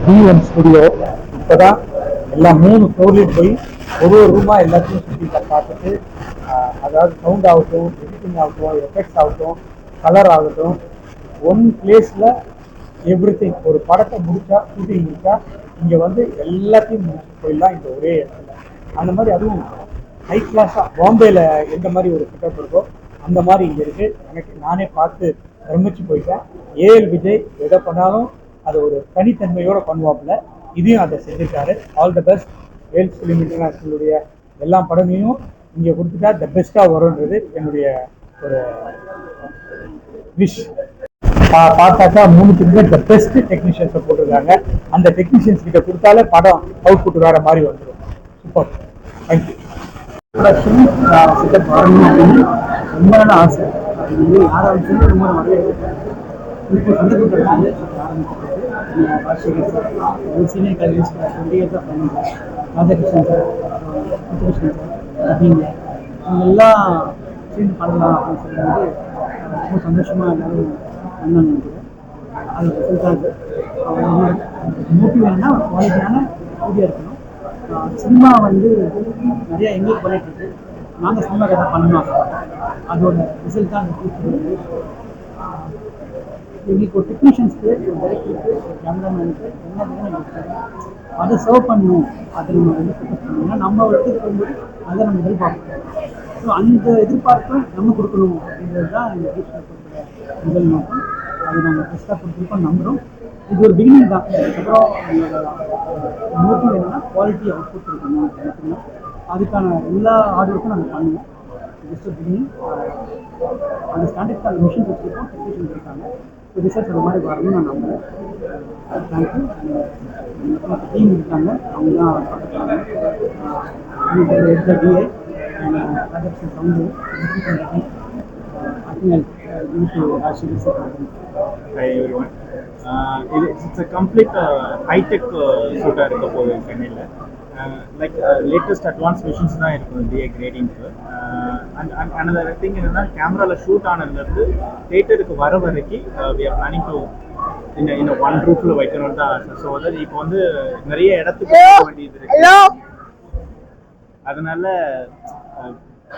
D1 studio இப்போதான் எல்லாம் 3 ஃப்ளோர்லேயும் போய் ஒரு ரூமா எல்லாத்தையும் சுற்றி பார்த்துட்டு அதாவது சவுண்ட் ஆகட்டும், எடிட்டிங் ஆகட்டும், எஃபெக்ட்ஸ் ஆகட்டும், கலர் ஆகட்டும், ஒன் பிளேஸில் எவ்ரி திங். ஒரு படத்தை முடிச்சா, ஷூட்டிங் முடிச்சா இங்கே வந்து எல்லாத்தையும் முடிச்சுட்டு போயிடலாம் இந்த ஒரே இடத்துல. அந்த மாதிரி அதுவும் ஹை கிளாஸாக பாம்பேயில் எந்த மாதிரி ஒரு செட்டப் இருக்கோ அந்த மாதிரி இங்கே இருக்குது. எனக்கு நானே பார்த்து பிரமிச்சு போயிட்டேன். ஏஎல் விஜய் எதை பண்ணாலும் அது ஒரு தனித்தன்மையோடு பண்ணுவாப்புல. இதையும் அதை செஞ்சுருக்காரு. All the best. Vels film இன்டர்நேஷ்னலுடைய எல்லா படங்களையும் இங்கே கொடுத்துட்டா த பெஸ்ட்டாக வரும்ன்றது என்னுடைய ஒரு விஷ். பார்த்தாக்கா 3 பேருமே த பெஸ்ட் டெக்னீஷியன்ஸை போட்டிருக்காங்க. அந்த டெக்னீஷியன்ஸ் கிட்ட கொடுத்தாலே படம் அவுட்புட் வேற மாதிரி வந்துடும். சூப்பர். தேங்க்யூ. செட்டப் வரணும் அப்படின்னு ரொம்ப நாள் ஆசை. அது வந்து யாராவது ரொம்ப நிறைய இப்போ சந்தர்ப்பம் கிடைச்சது ஆரம்பிச்சிருக்கு. ராஜசேகர் சார், ஒரு சீனியர் கல்விஸ் 20 இயர்ஸாக பண்ணுங்க, ராதாகிருஷ்ணன் சார், முத்துகிருஷ்ணன் சார் அப்படிங்க அவங்க எல்லாம் சேர்ந்து பண்ணலாம் அப்படின்னு சொல்லும்போது ரொம்ப சந்தோஷமாக எல்லோரும் பண்ணாங்க. நினைக்கிறேன் அது ரிசல்ட்டாக அவங்களோட மோட்டிவ் என்னன்னா ஒரு குவாலிட்டியான வீடியோ இருக்கணும். சினிமா வந்து நிறையா எங்களுக்கு பண்ணிட்டுருக்கு. நாங்கள் சினிமா கதை பண்ணணும். அதோட ரிசல்ட்டாக அந்த கூப்பிட்டு எங்களுக்கு ஒரு டெக்னீஷியன்ஸ்க்கு, ஒரு டைரக்டருக்கு, ஒரு கேமராமேனுக்கு என்ன வேணும் எங்களுக்கு தெரியும். அதை சர்வ் பண்ணணும். அதை நம்ம வந்து ஃபோக்கஸ் பண்ணணும்னா நம்ம ஒரு இடத்துக்கு போகும்போது அதை நம்ம எதிர்பார்க்கணும். ஸோ அந்த எதிர்பார்ப்பை நம்ம கொடுக்கணும் அப்படின்றது தான் எங்கள் டீச்சர்களுடைய முதல் நோக்கம். அது நாங்கள் பெஸ்ட்டாக கொடுத்துருக்கோம் நம்புகிறோம். இது ஒரு பிகினிங் தான். அதுக்கப்புறம் எங்களோட மோட்டிவ் என்னென்னா குவாலிட்டி அவுட்புட் இருக்கணும் மட்டும்தான். அதுக்கான எல்லா ஹார்ட் ஒர்க்கும் நாங்கள் பண்ணுவோம். Just beginning. அந்த ஸ்டாண்டர்ட்க்கு அந்த மிஷின்ஸ் வச்சுருக்கோம், டெக்னீஷியன்ஸ் இருக்காங்க. ஸோ ரிசல்ட் அந்த மாதிரி வரணும்னு நான் நம்புகிறேன். தேங்க்யூ. டீம் இருக்காங்க, அவங்க தான் பார்த்துக்கிறாங்க. எடுத்த DA and production sound I think I'll give to Ashish. Hi everyone. It's a complete high-tech shoot இருக்க போகுது சென்னையில். லைக் லேட்டஸ்ட் அட்வான்ஸ் மிஷின்ஸ் தான் இருக்கும் டிஏ கிரேடிங்க்கு. அண்ட் another thing என்னென்னா கேமராவில் ஷூட் ஆனதுலேருந்து தேட்டருக்கு வர வரைக்கும் we are planning to in one ரூஃபில் வைக்கணும்னு தான் ஆசை. ஸோ அதாவது இப்போ வந்து நிறைய இடத்துக்கு போக வேண்டியது இருக்கு. அதனால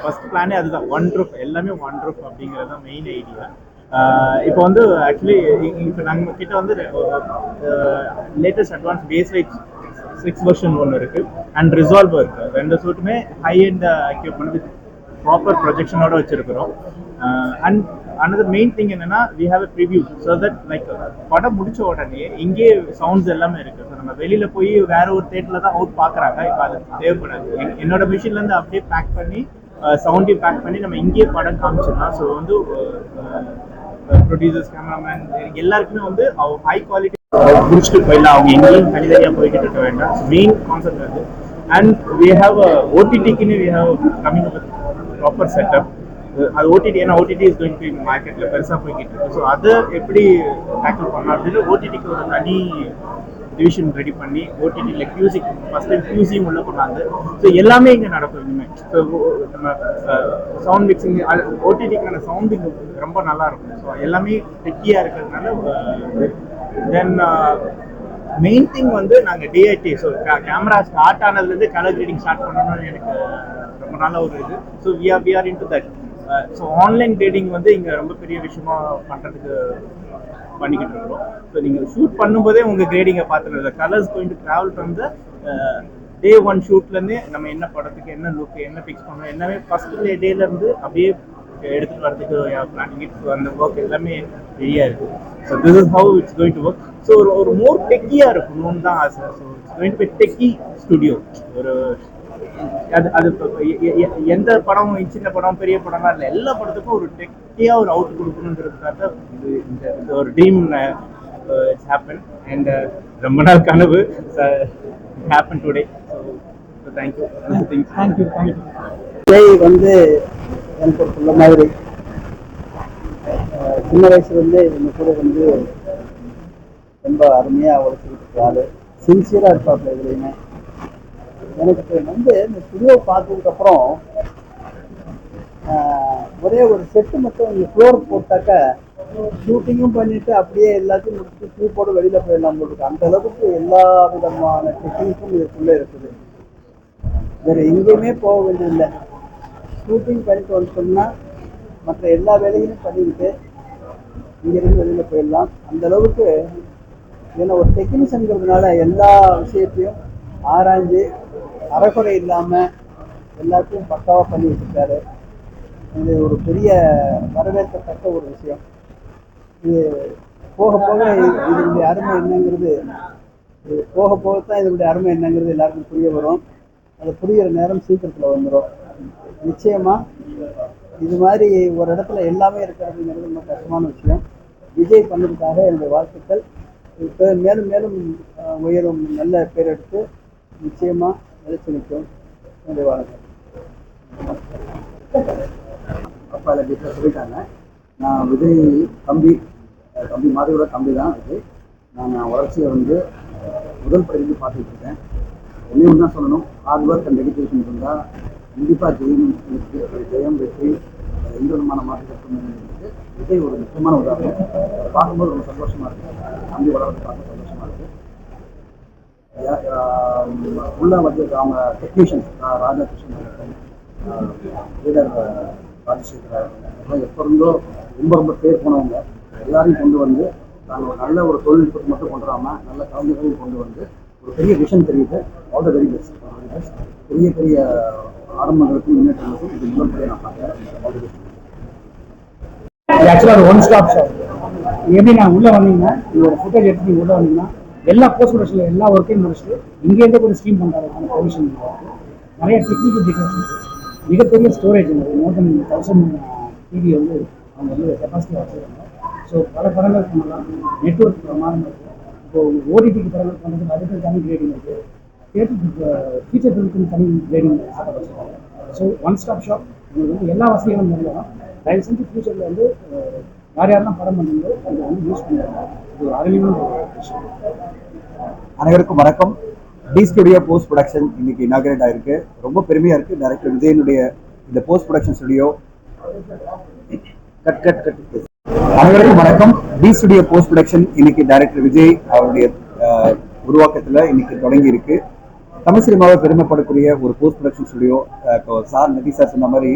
ஃபர்ஸ்ட் பிளானே அதுதான், ஒன் ரூஃப், எல்லாமே ஒன் ரூஃப் அப்படிங்கிறது தான் மெயின் ஐடியா. இப்போ வந்து ஆக்சுவலி இப்போ நாங்கள் கிட்ட வந்து latest advance base light 6 version ஒன்று இருக்குது அண்ட் ரிசால்வர் இருக்குது. ரெண்டு சூட்டுமே high and equipment with proper ப்ரொஜெக்ஷனோட வச்சுருக்கிறோம். அண்ட் அனதர் மெயின் திங் என்னென்னா we have a preview. So that like படம் முடித்த உடனே இங்கே சவுண்ட்ஸ் எல்லாமே இருக்குது. ஸோ நம்ம வெளியில் போய் வேற ஒரு தேட்டரில் தான் அவுட் பார்க்குறாங்க. இப்போ அது தேவைப்படாது. என்னோட மிஷின்லேருந்து அப்படியே பேக் பண்ணி சவுண்டையும் பேக் பண்ணி நம்ம இங்கேயே படம் காமிச்சிடலாம். ஸோ வந்து ப்ரொடியூசர்ஸ், கேமராமேன் எல்லாருக்குமே வந்து ஹை குவாலிட்டி முடிச்சுட்டு போயிடலாம். அவங்க எங்கேயும் தனித்தனியாக போய்கிட்டு இருக்க வேண்டாம். மெயின் கான்செப்ட் அது. அண்ட் வி ஹாவ் ஓடிடிக்குன்னு we have coming up with proper setup. அது ஓடிடி, ஏன்னா ஓடிடி இஸ் கோயிங் டு மார்க்கெட்டில் பெருசாக போய்கிட்டு இருக்கு. ஸோ அதை எப்படி டேக்கிள் பண்ணலாம் அப்படின்னு ஓடிடிக்கு ஒரு தனி டிவிஷன் ரெடி பண்ணி ஓடிடியில் கியூசிங் ஃபஸ்ட் டைம் கியூசிங் உள்ள கொண்டாந்து ஸோ எல்லாமே இங்கே நடக்கும் இனிமேல். ஸோ நம்ம சவுண்ட் மிக்சிங், ஓடிடிக்கான சவுண்டிங் ரொம்ப நல்லா இருக்கும். ஸோ எல்லாமே டெக்கியாக இருக்கிறதுனால தென் மெயின் திங் வந்து நாங்கள் டிஐடி. ஸோ கேமரா ஸ்டார்ட் ஆனதுலேருந்து கலர் கிரேடிங் ஸ்டார்ட் பண்ணணும்னு எனக்கு ரொம்ப நல்ல ஒரு இது. So we are into that. So online grading வந்து இங்கே ரொம்ப பெரிய விஷயமா பண்ணுறதுக்கு பண்ணிக்கிட்டு இருக்கிறோம். ஸோ நீங்கள் ஷூட் பண்ணும்போதே உங்கள் கிரேடிங்கை பார்த்துருங்க. Colours going to travel from the day one ஷூட்லேருந்தே நம்ம என்ன படத்துக்கு என்ன லுக்கு என்ன ஃபிக்ஸ் பண்ணணும் எல்லாமே ஃபஸ்ட் டேலேருந்து அப்படியே எடுத்துகிட்டு வரதுக்கு பிளானிங் இட். ஸோ அந்த ஒர்க் எல்லாமே ரெடியாக இருக்குது. So this is how it's going to work. So ஒரு மோர் டெக்கியாக இருக்கணும்னு தான் ஆசை. So it's going to be techie studio. ஒரு அது எந்த படம், சின்ன படம் பெரிய படம்லாம் இல்லை, எல்லா படத்துக்கும் ஒரு டெக்கியாக ஒரு அவுட் கொடுக்கணுன்றதுக்காக இது ஒரு ட்ரீம் இட்ஸ் ஹேப்பன். அண்ட் ரொம்ப நாள் கனவு happen today. So thank you. Thank you. வந்து எனக்கு ஒரு சொல்ல மாதிரி சின்ன வயசுலேருந்தே இந்த கூட வந்து ரொம்ப அருமையாக உழைச்சிக்கிட்டு ஆள், சின்சியராக இருப்பாப்புல. இதுலையுமே எனக்கு வந்து இந்த ஸ்டுடியோ பார்த்ததுக்கப்புறம் ஒரே ஒரு செட்டு மட்டும் இந்த ஃப்ளோர் போட்டாக்க ஷூட்டிங்கும் பண்ணிட்டு அப்படியே எல்லாத்தையும் முடிச்சுட்டு ஷூ போட்டு வெளியில் போயிடலாம் போட்டுருக்கு. அந்த அளவுக்கு எல்லா விதமான டெக்னிக்கும் இதுக்குள்ளே இருக்குது. வேறு எங்கேயுமே போக வேண்டியதில்லை. ஷூட்டிங் பண்ணிட்டு வந்துட்டோம்னா மற்ற எல்லா வேலைகளும் பண்ணிக்கிட்டு இங்கேருந்து வெளியில் போயிடலாம். அந்த அளவுக்கு ஏன்னா ஒரு டெக்னீஷியனுங்கிறதுனால எல்லா விஷயத்தையும் ஆராய்ஞ்சு அறகுறை இல்லாமல் எல்லாத்தையும் பக்காவாக பண்ணி வச்சுருக்காரு. இது ஒரு பெரிய வரவேற்கத்தக்க ஒரு விஷயம். இது போக போக இதனுடைய அருமை என்னங்கிறது போக போகத்தான் இதனுடைய அருமை என்னங்கிறது எல்லாருக்கும் புரிய வரும். அது புரிகிற நேரம் சீக்கிரத்தில் வந்துடும். நிச்சயமாக இது மாதிரி ஒரு இடத்துல எல்லாமே இருக்கிறதுங்கிறது ரொம்ப கஷ்டமான விஷயம். விஜய் பண்ணதுக்காக என்னுடைய வாழ்த்துக்கள். இப்போ மேலும் மேலும் உயரும் நல்ல பேர் எடுத்து நிச்சயமாக நிலைச்சு நிற்கும். என்னுடைய வாழ்க்கை அப்பா இல்லை வீட்டில் சொல்லிட்டாங்க. நான் விஜய் தம்பி மாதிரியோட தம்பி தான் விஜய். நான் வளர்ச்சியை வந்து முதல் படத்துக்கு பார்த்துட்டு இருக்கேன். ஒன்றே ஒன்றா சொல்லணும், ஹார்ட் ஒர்க் அண்ட் டெடிகேஷன் இருந்தால் கண்டிப்பாக ஜெயம் வெற்றி எந்த விதமான மாற்றத்திற்கு விஜய் ஒரு முக்கியமான உதாரணம். அதை பார்க்கும்போது ரொம்ப சந்தோஷமாக இருக்குது. தம்பி வளர்ந்து பார்க்க சந்தோஷமாக இருக்குது. உள்ள வந்து அவங்க டெக்னீஷியன்ஸ் ராதாகிருஷ்ணன், லீடர் ராஜசேகர் அதெல்லாம் எப்போ இருந்தோ ரொம்ப பேர் போனவங்க எல்லாரையும் கொண்டு வந்து நாங்கள் ஒரு நல்ல ஒரு தொழில்நுட்பத்தை மட்டும் கொண்டு வராமல் நல்ல கலைஞர்களையும் கொண்டு வந்து ஒரு பெரிய விஷன் தெரியுது. All the very best. பெரிய ஆரம்பங்களுக்கும் முன்னேற்றங்களுக்கும் இது முதல் முறையை நான் பார்க்குறேன். ஆக்சுவலாக ஒரு ஒன் ஸ்டாப் ஷாப். எப்படி நான் உள்ளே வந்தீங்கன்னா ஒரு ஃபுட்டேஜ் எடுத்து நீங்கள் உள்ளே வந்தீங்கன்னா எல்லா போஸ்ட் ப்ரொடக்ஷனில் எல்லா ஒர்க்கையும் முடிச்சுட்டு இங்கேருந்து ஒரு ஸ்ட்ரீம் பண்ணுறதுக்கான ப்ரொவிஷன் இருக்குது. நிறைய டெக்னிக்கல் டீட்டெயில்ஸ் இருக்குது. மிகப்பெரிய ஸ்டோரேஜ் இருக்குது. மோர் தென் 1000 டிவி வந்து அவங்க வந்து கெப்பாசிட்டியாக வச்சுருக்காங்க. ஸோ பல படங்கள் பண்ணலாம். நெட்ஒர்க் பிரமாதம் இருக்குது. இப்போ ஓடிடிக்கு படங்கள் பண்ணுறதுக்கு அதுக்கு தனி கிரேடிங் இருக்குது. தியேட்டருக்கு ஃபீச்சர் ஃபிலிமுக்கு தனி கிரேடிங் செட்டப் வச்சுருக்காங்க. ஸோ ஒன் ஸ்டாப் ஷாப் உங்களுக்கு வந்து எல்லா வசதிகளும் இருந்தாலும் தயவு செஞ்சு ஃபியூச்சரில் வந்து யாரெல்லாம் படம் பண்ணுறதோ அதை வந்து யூஸ் பண்ணுறாங்க. இது ஒரு அருமையான விஷயம். அனைவருக்கும் வணக்கம். டி ஸ்டுடியோ போஸ்ட் ப்ரொடக்ஷன் இன்னைக்கு இனாகிரேட் ஆயிருக்கு. ரொம்ப பெருமையாக இருக்குது. டைரக்டர் விஜயனுடைய இந்த போஸ்ட் ப்ரொடக்ஷன் ஸ்டுடியோ அனைவருக்கும் வணக்கம். டி ஸ்டுடியோ போஸ்ட் ப்ரொடக்ஷன் இன்னைக்கு டைரக்டர் விஜய் அவருடைய உருவாக்கத்தில் இன்னைக்கு தொடங்கி இருக்கு. தமிழ் சினிமாவை பெருமைப்படக்கூடிய ஒரு போஸ்ட் ப்ரொடக்ஷன் ஸ்டுடியோ. சார் நதி சார் சொன்ன மாதிரி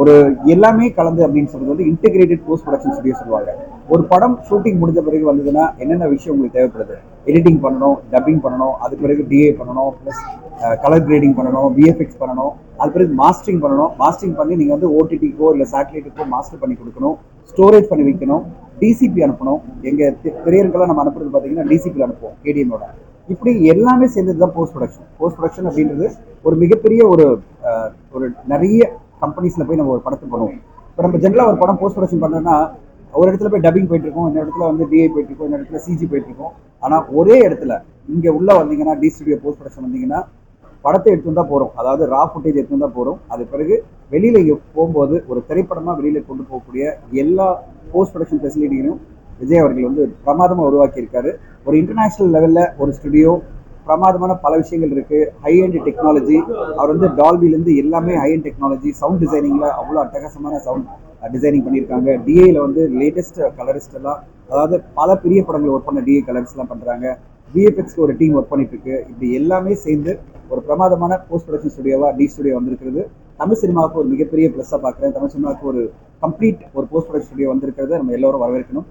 ஒரு எல்லாமே கலந்து அப்படின்னு சொல்றது வந்து இன்டெகிரேட்டட் போஸ்ட் ப்ரொடக்ஷன் ஸ்டுடியோ சொல்லுவாங்க. ஒரு படம் ஷூட்டிங் முடிஞ்ச பிறகு வந்ததுன்னா என்னென்ன விஷயம் உங்களுக்கு தேவைப்படுது? எடிட்டிங் பண்ணணும், டப்பிங் பண்ணணும், அதுக்கு பிறகு டிஏ பண்ணணும், ப்ளஸ் கலர் கிரேடிங் பண்ணணும், விஎஃப்எக்ஸ் பண்ணணும், அது பிறகு மாஸ்டரிங் பண்ணணும். மாஸ்டரிங் பண்ணி நீங்கள் வந்து ஓடிடிக்கோ இல்லை சேட்டலைட்டுக்கோ மாஸ்டர் பண்ணி கொடுக்கணும், ஸ்டோரேஜ் பண்ணி வைக்கணும், டிசிபி அனுப்பணும். எங்கள் திரையர்கள்லாம் நம்ம அனுப்புறது பார்த்தீங்கன்னா டிசிபியில் அனுப்புவோம் கேடிஎம்மோட. இப்படி எல்லாமே சேர்ந்தது தான் போஸ்ட் ப்ரொடக்ஷன். போஸ்ட் ப்ரொடக்ஷன் அப்படின்றது ஒரு மிகப்பெரிய ஒரு நிறைய கம்பெனிஸில் போய் நம்ம ஒரு படத்தை பண்ணுவோம். இப்போ நம்ம ஜென்ரலாக ஒரு படம் போஸ்ட் ப்ரொடக்ஷன் பண்ணுறோன்னா ஒரு இடத்துல போய் டப்பிங் போயிட்டு இருக்கோம், இந்த இடத்துல வந்து டிஐ போயிட்டு இருக்கோம், இந்த இடத்துல சிஜி போயிட்டு இருக்கோம். ஆனால் ஒரே இடத்துல இங்கே உள்ள வந்தீங்கன்னா டி ஸ்டுடியோ போஸ்ட் ப்ரொடக்ஷன் வந்தீங்கன்னா படத்தை எடுத்து தான் போகிறோம். அதாவது ரா ஃபுட்டேஜ் எடுத்து தான் போகிறோம். அது பிறகு வெளியில் போகும்போது ஒரு திரைப்படமாக வெளியில் கொண்டு போகக்கூடிய எல்லா போஸ்ட் ப்ரொடக்ஷன் ஃபெசிலிட்டிகளையும் விஜய் அவர்கள் வந்து பிரமாதமாக உருவாக்கியிருக்காரு. ஒரு இன்டர்நேஷ்னல் லெவலில் ஒரு ஸ்டுடியோ, பிரமாதமான பல விஷயங்கள் இருக்குது. High and technology. அவர் வந்து டால்பிலேருந்து எல்லாமே ஹை அண்ட் டெக்னாலஜி. சவுண்ட் டிசைனிங்கில் அவ்வளோ அட்டகாசமான சவுண்ட் டிசைனிங் பண்ணியிருக்காங்க. டிஏயில் வந்து லேட்டஸ்ட் கலரிஸ்ட் எல்லாம், அதாவது பல பெரிய படங்கள் ஒர்க் பண்ண டிஏ கலர்ஸ்லாம் பண்ணுறாங்க. விஎஃப்எக்ஸ்க்கு ஒரு டீம் ஒர்க் பண்ணிட்டு இருக்கு. இப்படி எல்லாமே சேர்ந்து ஒரு பிரமாதமான போஸ்ட் ப்ரொடக்ஷன் ஸ்டுடியோவாக டி ஸ்டுடியோ வந்திருக்கிறது. தமிழ் சினிமாவுக்கு ஒரு மிகப்பெரிய ப்ளஸ்ஸாக பார்க்குறேன். தமிழ் சினிமாவுக்கு ஒரு கம்ப்ளீட் ஒரு போஸ்ட் ப்ரொடக்ஷன் ஸ்டுடியோ வந்திருக்கிறது நம்ம எல்லோரும் வரவேற்கணும்.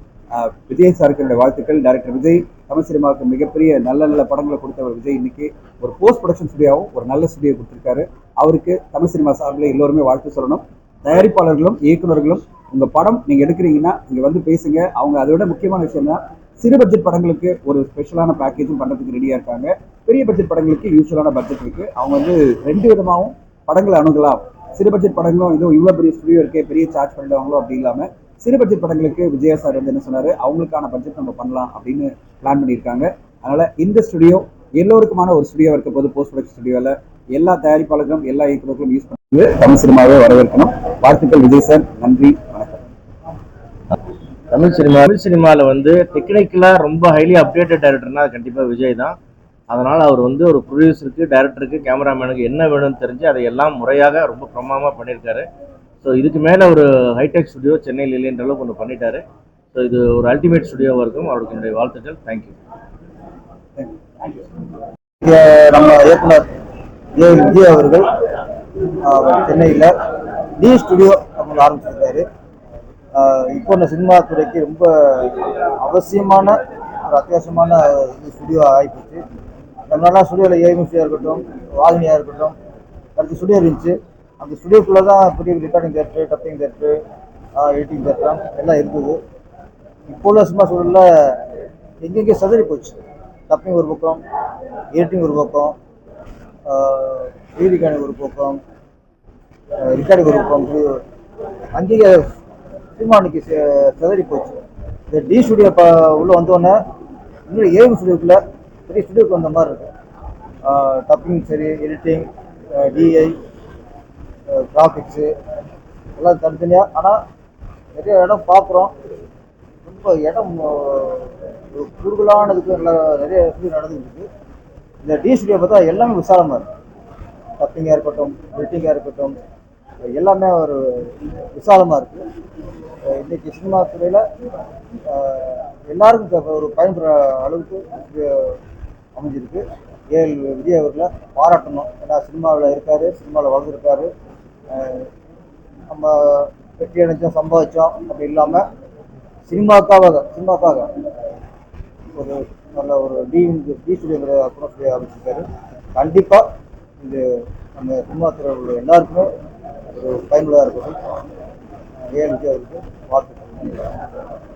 விஜய் சாருக்கு என்னுடைய வாழ்த்துக்கள். டைரக்டர் விஜய் தமிழ் சினிமாவுக்கு மிகப்பெரிய நல்ல படங்களை கொடுத்தவர் விஜய் இன்னைக்கு ஒரு போஸ்ட் ப்ரொடக்ஷன் ஸ்டுடியோவும் ஒரு நல்ல ஸ்டுடியோ கொடுத்துருக்காரு. அவருக்கு தமிழ் சினிமா சார்பில் எல்லோருமே வாழ்த்து சொல்லணும். தயாரிப்பாளர்களும் இயக்குநர்களும் உங்கள் படம் நீங்கள் எடுக்கிறீங்கன்னா இங்கே வந்து பேசுங்க. அவங்க அதை விட முக்கியமான விஷயம்னா சிறு பட்ஜெட் படங்களுக்கு ஒரு ஸ்பெஷலான பேக்கேஜும் பண்ணுறதுக்கு ரெடியாக இருக்காங்க. பெரிய பட்ஜெட் படங்களுக்கு யூஸ்வலான பட்ஜெட் இருக்குது. அவங்க வந்து ரெண்டு விதமாகவும் படங்களை அணுகலாம். சிறு பட்ஜெட் படங்களும் இதுவும் இவ்வளோ பெரிய ஸ்டுடியோ இருக்கே, பெரிய சார்ஜ் பண்ணிடுவாங்களோ அப்படி இல்லாமல் சிறு பட்ஜெட் படங்களுக்கு விஜயா சார் வந்து என்ன சொன்னார், அவங்களுக்கான பட்ஜெட் நம்ம பண்ணலாம் அப்படின்னு பிளான் பண்ணியிருக்காங்க. அதனால் இந்த ஸ்டுடியோ எல்லோருக்குமான ஒரு ஸ்டுடியோவாக இருக்க போது போஸ்ட் ப்ரொடக்ஷன் ஸ்டுடியோவில் எல்லா தயாரிப்பாளர்களும் எல்லா இயக்குநர்களும் யூஸ் பண்ணி தமிழ் சினிமாவே வரவேற்கணும். வாழ்த்துக்கள் விஜய் சார். நன்றி, வணக்கம். தமிழ் சினிமாவில் வந்து டெக்னிக்கலாக ரொம்ப ஹைலி அப்டேட்டட் டைரக்டர்னா அது கண்டிப்பாக விஜய் தான். அதனால் அவர் வந்து ஒரு ப்ரொடியூசருக்கு, டைரக்டருக்கு, கேமராமேனுக்கு என்ன வேணும்னு தெரிஞ்சு அதை எல்லாம் முறையாக ரொம்ப பிரமாதமாக பண்ணியிருக்காரு. ஸோ இதுக்கு மேலே ஒரு ஹைடெக் ஸ்டுடியோ சென்னையில் இல்லைன்ற அளவுக்கு ஒன்று பண்ணிட்டாரு. ஸோ இது ஒரு அல்டிமேட் ஸ்டுடியோவாக இருக்கும். அவருக்கு என்னுடைய வாழ்த்துக்கள். தேங்க்யூ. இங்கே நம்ம இயக்குனர் ஏ விஜய் அவர்கள் சென்னையில் டி ஸ்டுடியோ அவங்க ஆரம்பிச்சிருக்காரு. இப்போ இந்த சினிமா துறைக்கு ரொம்ப அவசியமான ஒரு அத்தியாவசியமான ஸ்டுடியோ ஆகிப்போச்சு. நம்மளால ஸ்டுடியோவில் ஏஎம்சியாக இருக்கட்டும், வாகினியாக இருக்கட்டும், அடுத்த ஸ்டுடியோ இருந்துச்சு. அந்த ஸ்டுடியோக்குள்ளே தான் பெரிய recording theatre, dubbing theatre, editing theatre எல்லாம் இருக்குது. இப்போ உள்ள சினிமா சூழலில் எங்கெங்கே சதறி போச்சு. டப்பிங் ஒரு பக்கம், எடிட்டிங் ஒரு பக்கம், ரீரிகார்டிங் ஒரு பக்கம், ரெக்கார்டிங் ஒரு பக்கம், அங்கேயே சினிமா அன்னைக்கு சதறி போச்சு. இந்த டி ஸ்டுடியோ உள்ளே வந்தோடனே இன்னும் ஏஎம் ஸ்டுடியோக்குள்ளே பெரிய ஸ்டுடியோக்கு வந்த மாதிரி இருக்கு. டப்பிங் சரி, எடிட்டிங், டிஐ, கிராஃபிக்ஸு எல்லாம் தனித்தனியாக. ஆனால் நிறைய இடம் பார்க்குறோம். ரொம்ப இடம் குறுகலானதுக்கு நிறைய ஸ்டுடியோ நடந்துருக்கு. இந்த டி ஸ்டுடியோ பார்த்தா எல்லாமே விசாலமாக இருக்குது. டப்பிங்காக இருக்கட்டும், எடிட்டிங்காக இருக்கட்டும், எல்லாமே ஒரு விசாலமாக இருக்குது. இன்றைக்கி சினிமா துறையில் எல்லாருக்கும் ஒரு பயன்படுற அளவுக்கு அமைஞ்சிருக்கு. ஏஎல் விஜய் அவர்களை பாராட்டணும். ஏன்னா சினிமாவில் இருக்கார், சினிமாவில் வளர்ந்துருக்காரு. நம்ம வெற்றி அடைஞ்சோம், சம்பாதிச்சோம் அப்படி இல்லாமல் சினிமாக்காக ஒரு நல்ல ஒரு டி ஸ்டுடியோங்கிற ஸ்டுடியோ ஆரம்பிச்சிருக்காரு. கண்டிப்பாக இது நம்ம சினிமா துறையில் உள்ள எல்லாருக்குமே ஒரு பயனுள்ளதாக இருக்கட்டும். ஏஎல் விஜய் அவருக்கு வாழ்த்துக்கள்.